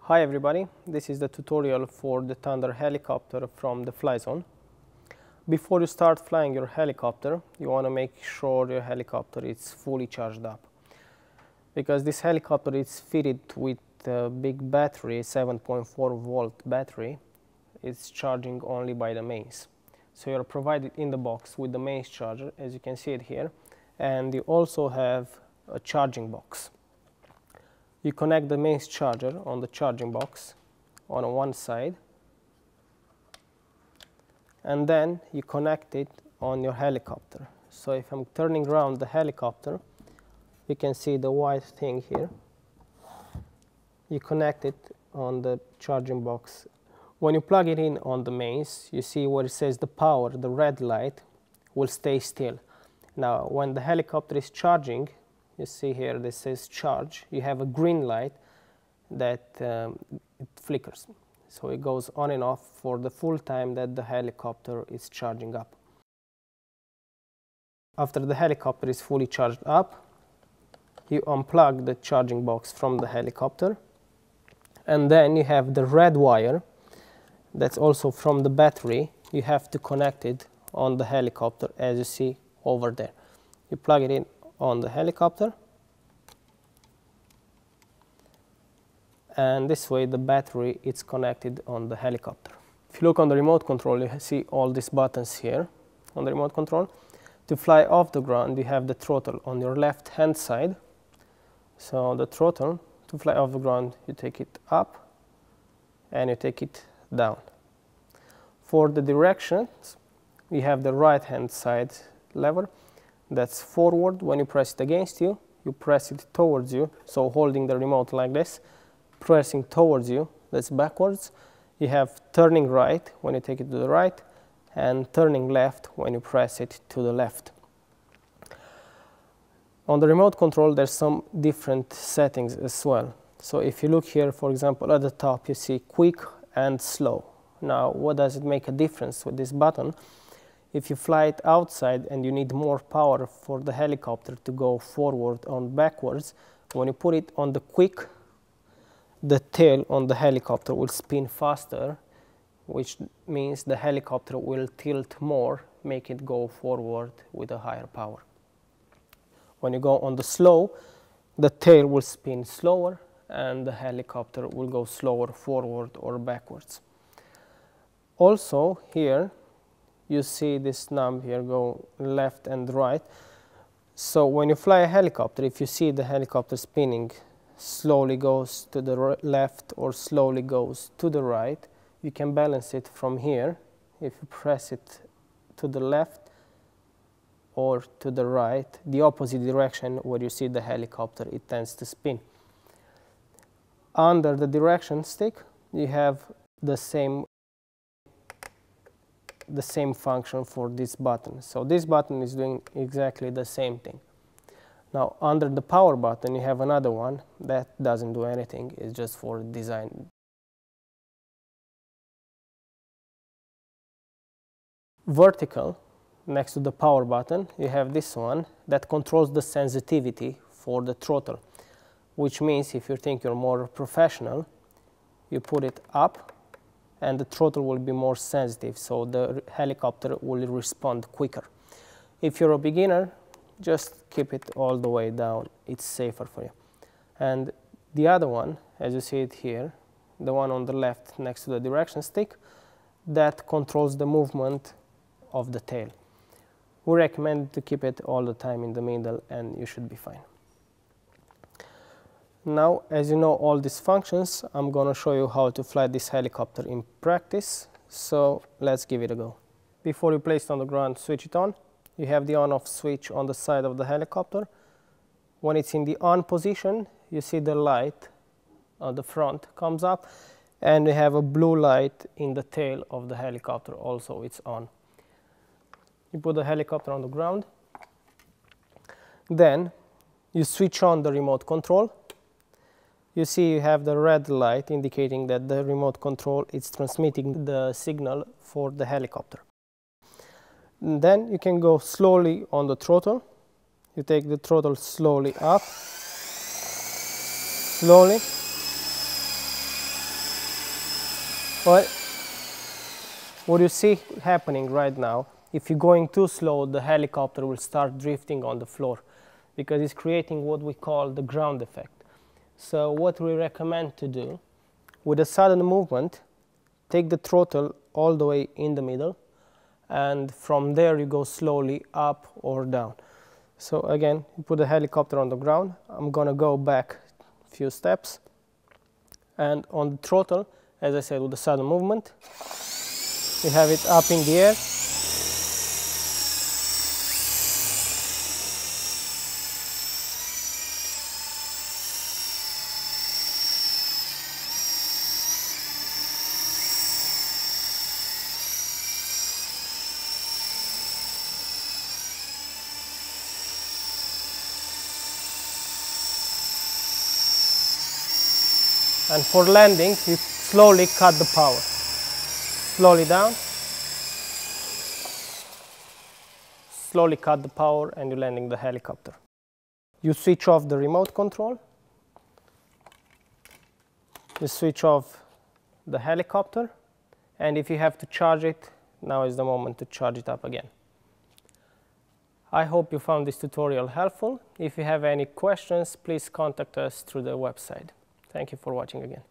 Hi everybody, this is the tutorial for the Thunder helicopter from the FlyZone. Before you start flying your helicopter, you want to make sure your helicopter is fully charged up. Because this helicopter is fitted with a big battery, 7.4 volt battery. It's charging only by the mains. So you're provided in the box with the mains charger, as you can see it here, and you also have a charging box. You connect the mains charger on the charging box on one side, and then you connect it on your helicopter. So if I'm turning around the helicopter, you can see the white thing here. You connect it on the charging box. When you plug it in on the mains, you see where it says the power, the red light will stay still. Now when the helicopter is charging, you see here this says charge, you have a green light that it flickers. So it goes on and off for the full time that the helicopter is charging up. After the helicopter is fully charged up, you unplug the charging box from the helicopter, and then you have the red wire that's also from the battery. You have to connect it on the helicopter, as you see over there. You plug it in on the helicopter, and this way the battery is connected on the helicopter. If you look on the remote control, you see all these buttons here on the remote control. To fly off the ground, you have the throttle on your left hand side. So the throttle, to fly off the ground, you take it up and you take it down. For the directions, you have the right hand side lever. That's forward. When you press it against you, you press it towards you, so holding the remote like this, pressing towards you, that's backwards. You have turning right when you take it to the right, and turning left when you press it to the left. On the remote control, there's some different settings as well. So if you look here, for example, at the top, you see quick and slow. Now, what does it make a difference with this button? If you fly it outside and you need more power for the helicopter to go forward or backwards, when you put it on the quick, the tail on the helicopter will spin faster, which means the helicopter will tilt more, make it go forward with a higher power. When you go on the slow, the tail will spin slower and the helicopter will go slower forward or backwards. Also here, you see this knob here go left and right. So when you fly a helicopter, if you see the helicopter spinning, slowly goes to the left or slowly goes to the right, you can balance it from here. If you press it to the left or to the right, the opposite direction where you see the helicopter, it tends to spin. Under the direction stick, you have the same function for this button. So this button is doing exactly the same thing. Now under the power button, you have another one that doesn't do anything, it's just for design. Vertical, next to the power button, you have this one that controls the sensitivity for the throttle, which means if you think you're more professional, you put it up and the throttle will be more sensitive, so the helicopter will respond quicker. If you're a beginner, just keep it all the way down, it's safer for you. And the other one, as you see it here, the one on the left next to the direction stick, that controls the movement of the tail. We recommend to keep it all the time in the middle and you should be fine. Now, as you know all these functions, I'm going to show you how to fly this helicopter in practice, so let's give it a go. Before you place it on the ground, switch it on. You have the on-off switch on the side of the helicopter. When it's in the on position, you see the light on the front comes up, and you have a blue light in the tail of the helicopter, also it's on. You put the helicopter on the ground, then you switch on the remote control. You see you have the red light indicating that the remote control is transmitting the signal for the helicopter. And then you can go slowly on the throttle. You take the throttle slowly up, slowly, But what you see happening right now, if you're going too slow, the helicopter will start drifting on the floor because it's creating what we call the ground effect. So what we recommend to do, with a sudden movement, take the throttle all the way in the middle, and from there you go slowly up or down. So again, you put the helicopter on the ground. I'm going to go back a few steps, and on the throttle, as I said, with a sudden movement, we have it up in the air. And for landing, you slowly cut the power. Slowly down. Slowly cut the power and you're landing the helicopter. You switch off the remote control. You switch off the helicopter. And if you have to charge it, now is the moment to charge it up again. I hope you found this tutorial helpful. If you have any questions, please contact us through the website. Thank you for watching again.